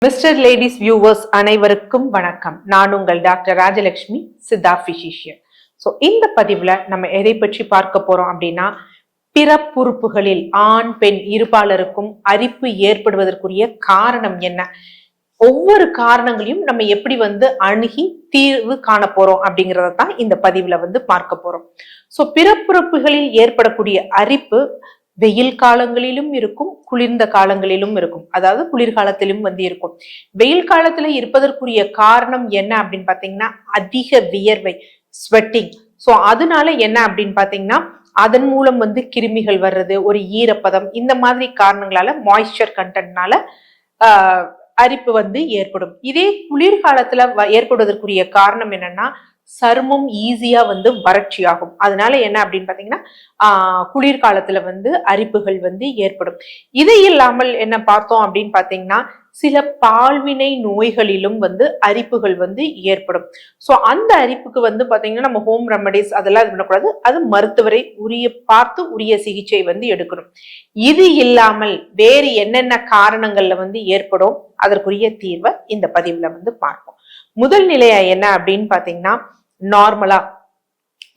Mister ladies viewers அனைவருக்கும் வணக்கம். நான் உங்கள் doctor Rajalakshmi, Siddha physician. So இந்த பதிவுல நம்ம எதை பற்றி பார்க்க போறோம் அப்படின்னா, பிறப்புறுப்புகளில் ஆண் பெண் இருபாலருக்கும் அரிப்பு ஏற்படுவதற்குரிய காரணம் என்ன, ஒவ்வொரு காரணங்களையும் நம்ம எப்படி அணுகி தீர்வு காண போறோம் அப்படிங்கறத தான் இந்த பதிவுல பார்க்க போறோம். ஸோ பிறப்புறுப்புகளில் ஏற்படக்கூடிய அரிப்பு வெயில் காலங்களிலும் இருக்கும், குளிர்ந்த காலங்களிலும் இருக்கும். அதாவது குளிர்காலத்திலும் இருக்கும். வெயில் காலத்துல இருப்பதற்குரிய காரணம் என்ன அப்படின்னு பாத்தீங்கன்னா, அதிக வியர்வை, ஸ்வெட்டிங். சோ அதனால என்ன அப்படின்னு பாத்தீங்கன்னா, அதன் மூலம் கிருமிகள் வர்றது, ஒரு ஈரப்பதம், இந்த மாதிரி காரணங்களால, மாய்ஸ்சர் கண்டென்ட்னால அரிப்பு ஏற்படும். இதே குளிர்காலத்துல ஏற்படுவதற்குரிய காரணம் என்னன்னா, சருமம் ஈஸியா வறட்சி ஆகும். அதனால என்ன அப்படின்னு பாத்தீங்கன்னா, குளிர்காலத்துல அரிப்புகள் ஏற்படும். இது இல்லாமல் என்ன பார்த்தோம் அப்படின்னு பாத்தீங்கன்னா, சில பால்வினை நோய்களிலும் அரிப்புகள் ஏற்படும். சோ அந்த அரிப்புக்கு பாத்தீங்கன்னா, நம்ம ஹோம் ரெமடிஸ் அதெல்லாம் இது பண்ணக்கூடாது. அது மருத்துவரை பார்த்து உரிய சிகிச்சை எடுக்கணும். இது இல்லாமல் வேறு என்னென்ன காரணங்கள்ல ஏற்படும், அதற்குரிய தீர்வை இந்த பதிவுல பார்ப்போம். முதல் நிலையா என்ன அப்படின்னு பாத்தீங்கன்னா, நார்மலா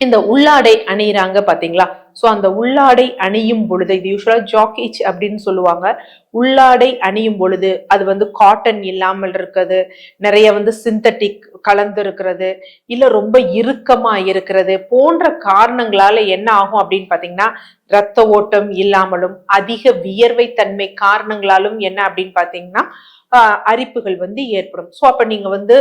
இந்த உள்ளாடை அணியிறாங்க பாத்தீங்களா. சோ அந்த உள்ளாடை அணியும் பொழுது, இது யூஸ்வலா ஜாக்கேஜ் அப்படின்னு சொல்லுவாங்க. உள்ளாடை அணியும் பொழுது அது காட்டன் இல்லாமல் இருக்கிறது, நிறைய சிந்தட்டிக் கலந்து இருக்கிறது, இல்ல ரொம்ப இறுக்கமா இருக்கிறது போன்ற காரணங்களால என்ன ஆகும் அப்படின்னு பாத்தீங்கன்னா, இரத்த ஓட்டம் இல்லாமலும் அதிக வியர்வை தன்மை காரணங்களாலும் என்ன அப்படின்னு பாத்தீங்கன்னா அரிப்புகள் ஏற்படும். சோ அப்ப நீங்க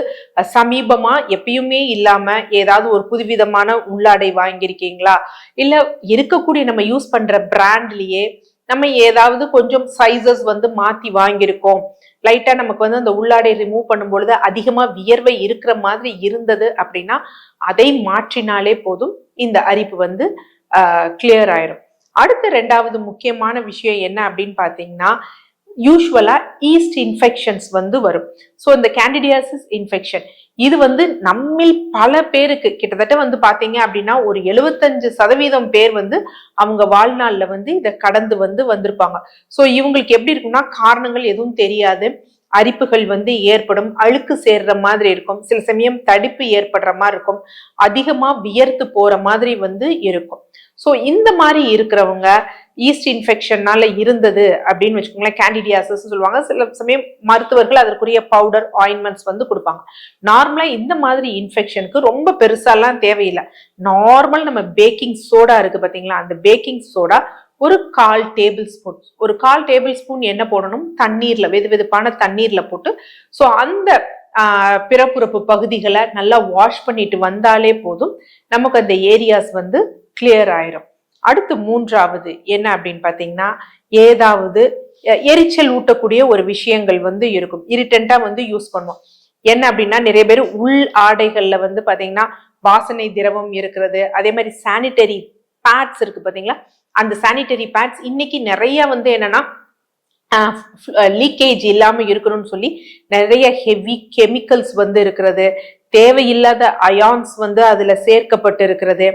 சமீபமா எப்பயுமே இல்லாம ஏதாவது ஒரு புதுவிதமான உள்ளாடை வாங்கியிருக்கீங்களா, இல்ல இருக்கக்கூடிய நம்ம யூஸ் பண்ற பிராண்ட்லயே நம்ம ஏதாவது கொஞ்சம் சைசஸ் மாத்தி வாங்கியிருக்கோம், லைட்டா நமக்கு அந்த உள்ளாடை ரிமூவ் பண்ணும் பொழுது அதிகமா வியர்வை இருக்கிற மாதிரி இருந்தது அப்படின்னா, அதை மாற்றினாலே போதும், இந்த அரிப்பு கிளியர் ஆயிடும். அடுத்த ரெண்டாவது முக்கியமான விஷயம் என்ன அப்படின்னு பாத்தீங்கன்னா, யூஸ்வலா ஈஸ்ட் இன்ஃபெக்ஷன்ஸ் வரும். ஸோ இந்த கேண்டிடியாசிஸ் இன்ஃபெக்ஷன் இது நம்மில் பல பேருக்கு கிட்டத்தட்ட பாத்தீங்க அப்படின்னா ஒரு 75% பேர் அவங்க வாழ்நாள்ல இதை கடந்து வந்திருப்பாங்க. ஸோ இவங்களுக்கு எப்படி இருக்கும்னா, காரணங்கள் எதுவும் தெரியாது, அரிப்புகள் ஏற்படும், அழுக்கு சேர்ற மாதிரி இருக்கும், சில சமயம் தடிப்பு ஏற்படுற மாதிரி இருக்கும், அதிகமா வியர்த்து போற மாதிரி இருக்கும். சோ இந்த மாதிரி இருக்கிறவங்க ஈஸ்ட் இன்ஃபெக்ஷன்னால இருந்தது அப்படின்னு வச்சுக்கோங்களேன், கேண்டிடியாசிஸ் சொல்லுவாங்க. சில சமயம் மருத்துவர்கள் அதற்குரிய பவுடர் ஆயின்மெண்ட்ஸ் கொடுப்பாங்க. நார்மலா இந்த மாதிரி இன்ஃபெக்ஷனுக்கு ரொம்ப பெருசாலாம் தேவையில்லை. நார்மல் நம்ம பேக்கிங் சோடா இருக்கு பாத்தீங்களா, அந்த பேக்கிங் சோடா ஒரு 1/4 டேபிள் ஸ்பூன், ஒரு 1/4 டேபிள் ஸ்பூன் என்ன போடணும், தண்ணீர்ல, வெதுவெதுப்பான தண்ணீர்ல போட்டு, சோ அந்த பிறப்புறுப்பு பகுதிகளை நல்லா வாஷ் பண்ணிட்டு வந்தாலே போதும், நமக்கு அந்த ஏரியாஸ் கிளியர் ஆயிரும். அடுத்து மூன்றாவது என்ன அப்படின்னு பாத்தீங்கன்னா, ஏதாவது எரிச்சல் ஊட்டக்கூடிய ஒரு விஷயங்கள் இருக்கும், இரிட்டண்டா யூஸ் பண்ணுவோம். என்ன அப்படின்னா, நிறைய பேர் உள் ஆடைகள்ல பாத்தீங்கன்னா வாசனை திரவம் இருக்கிறது, அதே மாதிரி சானிட்டரி பேட்ஸ் இருக்கு பாத்தீங்களா, அந்த சானிட்டரி பேட்ஸ் இன்னைக்கு நிறைய என்னன்னா லீக்கேஜ் இல்லாம இருக்கணும்னு சொல்லி நிறைய ஹெவி கெமிக்கல்ஸ் இருக்கிறது, தேவையில்லாத அயான்ஸ் அதுல சேர்க்கப்பட்டு இருக்கிறது,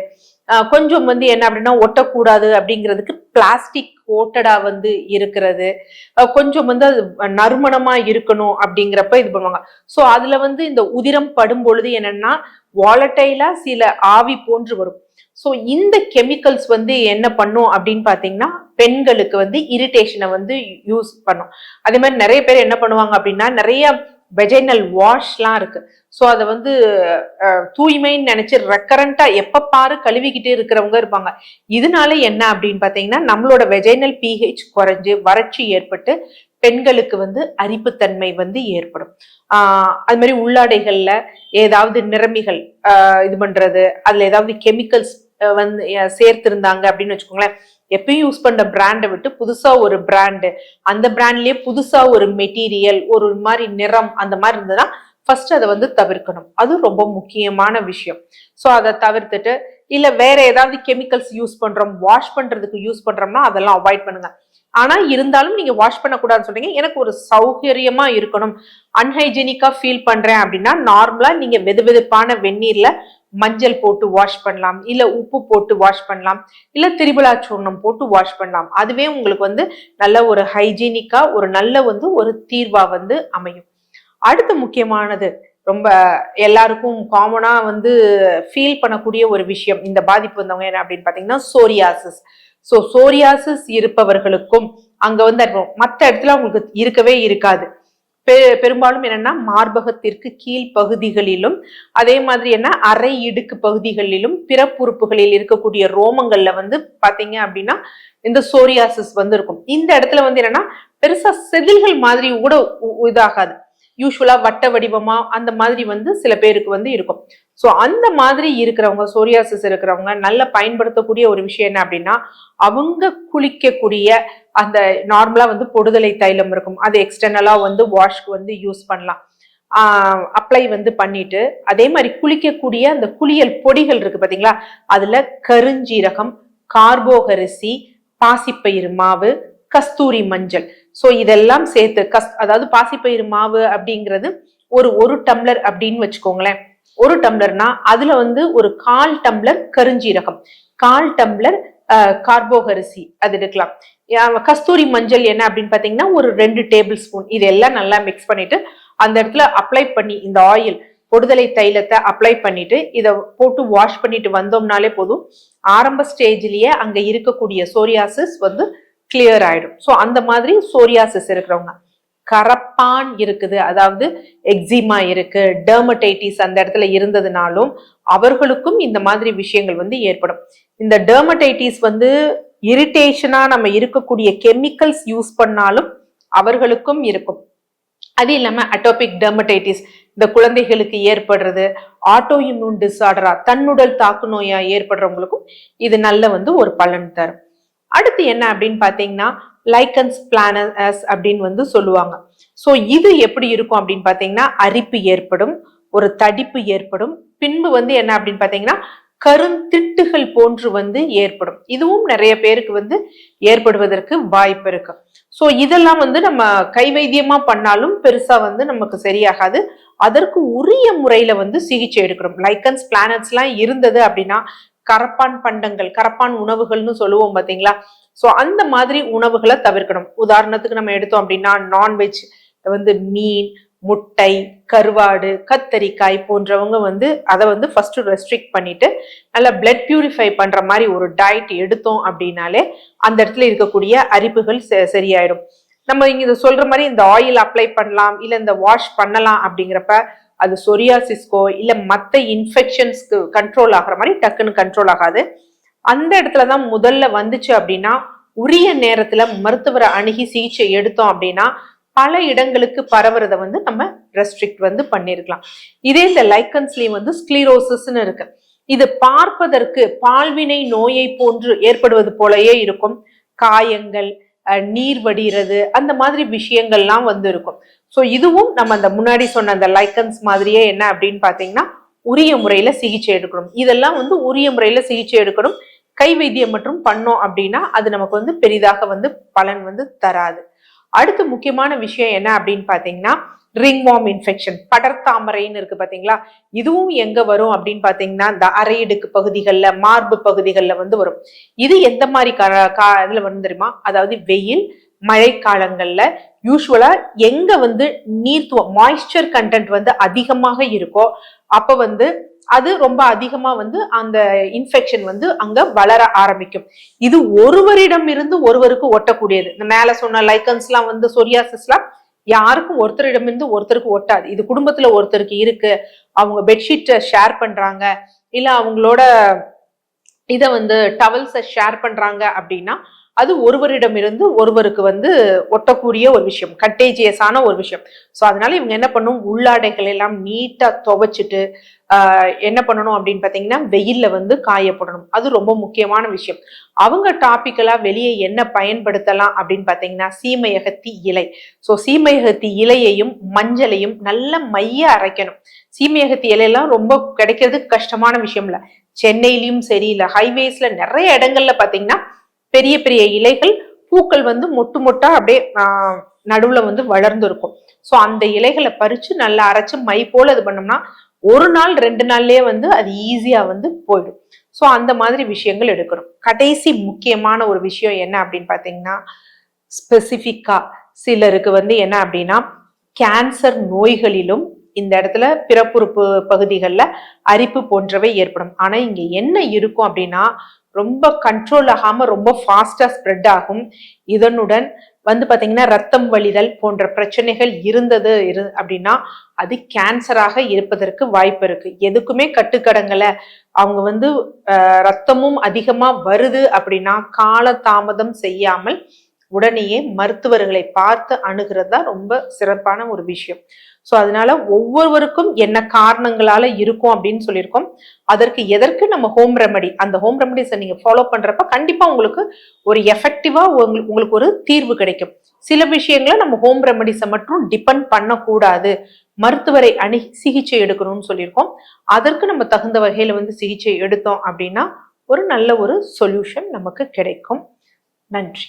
கொஞ்சம் என்ன அப்படின்னா ஒட்டக்கூடாது அப்படிங்கிறதுக்கு பிளாஸ்டிக் கோட்டடா இருக்கிறது, கொஞ்சம் அது நறுமணமா இருக்கணும் அப்படிங்கிறப்ப இது பண்ணுவாங்க. சோ அதுல இந்த உதிரம் படும் பொழுது என்னன்னா வாலட்டைலா சில ஆவி போன்று வரும். சோ இந்த கெமிக்கல்ஸ் என்ன பண்ணும் அப்படின்னு பாத்தீங்கன்னா, பெண்களுக்கு இரிட்டேஷனை யூஸ் பண்ணும். அதே மாதிரி நிறைய பேர் என்ன பண்ணுவாங்க அப்படின்னா, நிறைய வெஜைனல் வாஷ்லாம் இருக்கு. சோ அதை தூய்மைன்னு நினைச்சு ரெக்கரண்டா எப்ப பாரு கழுவிக்கிட்டே இருக்கிறவங்க இருப்பாங்க. இதனால என்ன அப்படின்னு பாத்தீங்கன்னா, நம்மளோட வெஜைனல் pH குறைஞ்சு வறட்சி ஏற்பட்டு பெண்களுக்கு அரிப்புத்தன்மை ஏற்படும். அது மாதிரி உள்ளாடைகள்ல ஏதாவது நிறமிகள் இது பண்றது, அதுல ஏதாவது கெமிக்கல்ஸ் சேர்த்திருந்தாங்க அப்படின்னு வச்சுக்கோங்களேன், எப்பயும் யூஸ் பண்ற பிராண்டை விட்டு புதுசா ஒரு பிராண்டு, அந்த பிராண்ட்லயே புதுசா ஒரு மெட்டீரியல், ஒரு மாதிரி நிறம், அந்த மாதிரி இருந்ததுன்னா ஃபர்ஸ்ட் அதை தவிர்க்கணும். அது ரொம்ப முக்கியமான விஷயம். சோ அதை தவிர்த்துட்டு, இல்ல வேற ஏதாவது கெமிக்கல்ஸ் யூஸ் பண்றோம், வாஷ் பண்றதுக்கு யூஸ் பண்றோம்னா அதெல்லாம் அவாய்ட் பண்ணுங்க. ஆனா இருந்தாலும் நீங்க வாஷ் பண்ணக்கூடாதுன்னு சொல்றீங்க, எனக்கு ஒரு சௌகரியமா இருக்கணும், அன்ஹைஜீனிக்கா ஃபீல் பண்றேன் அப்படின்னா, நார்மலா நீங்க வெதுவெதுப்பான வெந்நீர்ல மஞ்சள் போட்டு வாஷ் பண்ணலாம், இல்ல உப்பு போட்டு வாஷ் பண்ணலாம், இல்ல திரிபலா சூர்ணம் போட்டு வாஷ் பண்ணலாம். அதுவே உங்களுக்கு நல்ல ஒரு ஹைஜீனிக்கா ஒரு நல்ல ஒரு தீர்வா அமையும். அடுத்து முக்கியமானது, ரொம்ப எல்லாருக்கும் காமனா வந்து ஃபீல் பண்ணக்கூடிய ஒரு விஷயம், இந்த பாதிப்பு வந்தவங்க என்ன அப்படின்னு பாத்தீங்கன்னா சோரியாசிஸ். சோ சோரியாசிஸ் இருப்பவர்களுக்கும் அங்க வந்து மத்த இடத்துல அவங்களுக்கு இருக்கவே இருக்காது. பெரும்பாலும் என்னன்னா மார்பகத்திற்கு கீழ் பகுதிகளிலும், அதே மாதிரி என்ன அரை இடுக்கு பகுதிகளிலும், பிறப்புறுப்புகளில் இருக்கக்கூடிய ரோமங்கள்ல வந்து பாத்தீங்க அப்படின்னா இந்த சோரியாசிஸ் வந்து இருக்கும். இந்த இடத்துல வந்து என்னன்னா பெருசா செதில்கள் மாதிரி கூட இதாகாது. யூஸ்வலா வட்ட வடிவமா அந்த மாதிரி வந்து சில பேருக்கு வந்து இருக்கும். சோ அந்த மாதிரி இருக்கிறவங்க, சோரியாசிஸ் இருக்கிறவங்க நல்லா பயன்படுத்தக்கூடிய ஒரு விஷயம் என்ன அப்படின்னா, அவங்க குளிக்கக்கூடிய அந்த நார்மலா வந்து பொடுதலை தைலம் இருக்கும், அது எக்ஸ்டர்னலா வந்து வாஷ்க்கு வந்து யூஸ் பண்ணலாம். அப்ளை வந்து பண்ணிட்டு, அதே மாதிரி குளிக்கக்கூடிய அந்த குளியல் பொடிகள் இருக்கு பாத்தீங்களா, அதுல கருஞ்சீரகம், கார்போகரிசி, பாசிப்பயிறு மாவு, கஸ்தூரி மஞ்சள், சோ இதெல்லாம் சேர்த்து அதாவது பாசிப்பயிறு மாவு அப்படிங்கிறது ஒரு டம்ளர் அப்படின்னு வச்சுக்கோங்களேன். ஒரு டம்ளர்னா அதுல வந்து ஒரு 1/4 டம்ளர் கருஞ்சீரகம், 1/4 டம்ளர் கார்போகரிசி அது எடுக்கலாம். கஸ்தூரி மஞ்சள் என்ன அப்படின்னு பாத்தீங்கன்னா ஒரு 2 டேபிள் ஸ்பூன், இதெல்லாம் நல்லா மிக்ஸ் பண்ணிட்டு அந்த இடத்துல அப்ளை பண்ணி இந்த ஆயில் பொடுதலை தைலத்தை அப்ளை பண்ணிட்டு இதை போட்டு வாஷ் பண்ணிட்டு வந்தோம்னாலே போதும். ஆரம்ப ஸ்டேஜ்லயே அங்க இருக்கக்கூடிய சோரியாசிஸ் வந்து கிளியர் ஆயிடும். சோ அந்த மாதிரி சோரியாசிஸ் இருக்கிறவங்க, கரப்பான் இருக்குது, அதாவது எக்ஸிமா இருக்கு, டெர்மடைட்டிஸ் அந்த இடத்துல இருந்ததுனாலும் அவர்களுக்கும் இந்த மாதிரி விஷயங்கள் வந்து ஏற்படும். இந்த டெர்மடைட்டிஸ் வந்து இரிட்டேஷனா நம்ம இருக்கக்கூடிய கெமிக்கல்ஸ் யூஸ் பண்ணாலும் அவர்களுக்கும் இருக்கும். அது இல்லாம அட்டோபிக் டெர்மடைட்டிஸ் இந்த குழந்தைகளுக்கு ஏற்படுறது, ஆட்டோ இம்யூன் டிசார்டரா தன்னுடல் தாக்கு நோயா ஏற்படுறவங்களுக்கும் இது நல்ல வந்து ஒரு பலன் தரும். அடுத்து என்ன அப்படின்னு பாத்தீங்கன்னா லைக்கன்ஸ் பிளானஸ் அப்படின்னு வந்து சொல்லுவாங்க. சோ இது எப்படி இருக்கும் அப்படின்னு பாத்தீங்கன்னா அரிப்பு ஏற்படும், ஒரு தடிப்பு ஏற்படும், பின்பு வந்து என்ன அப்படின்னு பாத்தீங்கன்னா கருந்திட்டுகள் போன்று வந்து ஏற்படும். இதுவும் நிறைய பேருக்கு வந்து ஏற்படுவதற்கு வாய்ப்பு இருக்கு. சோ இதெல்லாம் வந்து நம்ம கை வைத்தியமா பண்ணாலும் பெருசா வந்து நமக்கு சரியாகாது. அதற்கு உரிய முறையில வந்து சிகிச்சை எடுக்கணும். லைக்கன்ஸ் பிளானட்ஸ் எல்லாம் இருந்தது அப்படின்னா கரப்பான் பண்டங்கள், கரப்பான் உணவுகள்னு சொல்லுவோம் பாத்தீங்களா, சோ அந்த மாதிரி உணவுகளை தவிர்க்கணும். உதாரணத்துக்கு நம்ம எடுத்தோம் அப்படின்னா நான்வெஜ் வந்து மீன், முட்டை, கருவாடு, கத்தரிக்காய் போன்றவங்க வந்து அதை வந்து ஃபர்ஸ்ட் ரெஸ்ட்ரிக்ட் பண்ணிட்டு நல்லா பிளட் பியூரிஃபை பண்ற மாதிரி ஒரு டயட் எடுத்தோம் அப்படின்னாலே அந்த இடத்துல இருக்கக்கூடிய அரிப்புகள் சரியாயிடும். நம்ம இங்க சொல்ற மாதிரி இந்த ஆயில் அப்ளை பண்ணலாம், இல்ல இந்த வாஷ் பண்ணலாம் அப்படிங்கிறப்ப அது சொரியாசிஸ்கோ இல்ல மத்த இன்ஃபெக்ஷன்ஸ்க்கு கண்ட்ரோல் ஆகிற மாதிரி டக்குன்னு கண்ட்ரோல் ஆகாது. அந்த இடத்துலதான் முதல்ல வந்துச்சு அப்படின்னா உரிய நேரத்துல மருத்துவரை அணுகி சிகிச்சை எடுத்தோம் அப்படின்னா பல இடங்களுக்கு பரவுறத வந்து நம்ம ரெஸ்ட்ரிக்ட் வந்து பண்ணிருக்கலாம். இதே இந்த லைக்கன்ஸ்லயும் வந்து ஸ்க்ளீரோசிஸ்ன்னு இருக்கு. இது பார்ப்பதற்கு பால்வினை நோயை போன்று ஏற்படுவது போலயே இருக்கும். காயங்கள், நீர் வடிகிறது, அந்த மாதிரி விஷயங்கள்லாம் வந்து இருக்கும். சோ இதுவும் நம்ம அந்த முன்னாடி சொன்ன அந்த லைக்கன்ஸ் மாதிரியே என்ன அப்படின்னு பாத்தீங்கன்னா உரிய முறையில சிகிச்சை எடுக்கணும். இதெல்லாம் வந்து உரிய முறையில சிகிச்சை எடுக்கணும். கை வைத்தியம் மற்றும் பண்ணோம் அப்படின்னா அது நமக்கு வந்து பெரிதாக வந்து பலன் வந்து தராது. அடுத்து முக்கியமான விஷயம் என்ன அப்படின்னு பாத்தீங்கன்னா ரிங்வார்ம் இன்ஃபெக்ஷன், படர்தாமரைன்னு இருக்கு பாத்தீங்களா, இதுவும் எங்க வரும் அப்படின்னு பாத்தீங்கன்னா இந்த அரையிடுக்கு பகுதிகள்ல, மார்பு பகுதிகள்ல வந்து வரும். இது எந்த மாதிரி இதுல வந்து தெரியுமா, அதாவது வெயில் மழை காலங்கள்ல யூஸ்வலா எங்க வந்து நீர்த்துவம் மாய்ஸ்சர் கண்டென்ட் வந்து அதிகமாக இருக்கோ அப்ப வந்து அது ரொம்ப அதிகமா வந்து அந்த இன்ஃபெக்ஷன் வந்து அங்க வளர ஆரம்பிக்கும். இது ஒருவரிடம் இருந்து ஒருவருக்கு ஒட்டக்கூடியது. இந்த மேல சொன்ன லைக்கன்ஸ் எல்லாம் வந்து சொரியாசிஸ்லாம் யாருக்கும் ஒருத்தரிடம் இருந்து ஒருத்தருக்கு ஒட்டாது. இது குடும்பத்துல ஒருத்தருக்கு இருக்கு, அவங்க பெட்ஷீட்டை ஷேர் பண்றாங்க, இல்ல அவங்களோட இத வந்து டவல்ஸை ஷேர் பண்றாங்க அப்படின்னா அது ஒருவரிடமிருந்து ஒருவருக்கு வந்து ஒட்டக்கூடிய ஒரு விஷயம், கண்டேஜியஸான ஒரு விஷயம். ஸோ அதனால இவங்க என்ன பண்ணும், உள்ளாடைகள் எல்லாம் நீட்டா துவைச்சிட்டு என்ன பண்ணணும் அப்படின்னு பாத்தீங்கன்னா வெயில்ல வந்து காயப்படணும். அது ரொம்ப முக்கியமான விஷயம். அவங்க டாபிக்கலா வெளியே என்ன பயன்படுத்தலாம் அப்படின்னு பாத்தீங்கன்னா சீமையகத்தி இலை. ஸோ சீமையகத்தி இலையையும் மஞ்சளையும் நல்ல மைய அரைக்கணும். சீமையகத்தி இலையெல்லாம் ரொம்ப கிடைக்கிறதுக்கு கஷ்டமான விஷயம் இல்ல. சென்னையிலயும் சரி இல்ல ஹைவேஸ்ல நிறைய இடங்கள்ல பாத்தீங்கன்னா பெரிய பெரிய இலைகள், பூக்கள் வந்து மொட்டு மொட்டா அப்படியே நடுவுல வந்து வளர்ந்து இருக்கும். ஸோ அந்த இலைகளை பறிச்சு நல்லா அரைச்சு மை போல இது பண்ணோம்னா 1 நாள் 2 நாள்லயே வந்து அது ஈஸியா வந்து போயிடும். ஸோ அந்த மாதிரி விஷயங்கள் எடுக்கணும். கடைசி முக்கியமான ஒரு விஷயம் என்ன அப்படின்னு பாத்தீங்கன்னா ஸ்பெசிபிக்கா சிலருக்கு வந்து என்ன அப்படின்னா கேன்சர் நோய்களிலும் இந்த இடத்துல பிறப்புறுப்பு பகுதிகளில் அரிப்பு போன்றவை ஏற்படும். ஆனா இங்க என்ன இருக்கும் அப்படின்னா ரொம்ப கண்ட்ரோல் ஆகாம ரொம்ப ஃபாஸ்டா ஸ்ப்ரெட் ஆகும். இதனுடன் வந்து பாத்தீங்கன்னா ரத்தம் வழிதல் போன்ற பிரச்சனைகள் இருந்தது அப்படின்னா அது கேன்சராக இருப்பதற்கு வாய்ப்பு இருக்கு. எதுக்குமே கட்டுக்கடங்கல அவங்க வந்து ரத்தமும் அதிகமா வருது அப்படின்னா கால தாமதம் செய்யாமல் உடனேயே மருத்துவர்களை பார்த்து அணுகிறது தான் ரொம்ப சிறப்பான ஒரு விஷயம். ஸோ அதனால ஒவ்வொருவருக்கும் என்ன காரணங்களால இருக்கும் அப்படின்னு சொல்லியிருக்கோம். அதற்கு எதற்கு நம்ம ஹோம் ரெமடி, அந்த ஹோம் ரெமடிஸை நீங்க ஃபாலோ பண்றப்ப கண்டிப்பா உங்களுக்கு ஒரு எஃபெக்டிவா உங்களுக்கு ஒரு தீர்வு கிடைக்கும். சில விஷயங்களை நம்ம ஹோம் ரெமடிஸை மட்டும் டிபெண்ட் பண்ணக்கூடாது, மருத்துவரை சிகிச்சை எடுக்கணும்னு சொல்லியிருக்கோம். அதற்கு நம்ம தகுந்த வகையில வந்து சிகிச்சை எடுத்தோம் அப்படின்னா ஒரு நல்ல ஒரு சொல்யூஷன் நமக்கு கிடைக்கும். நன்றி.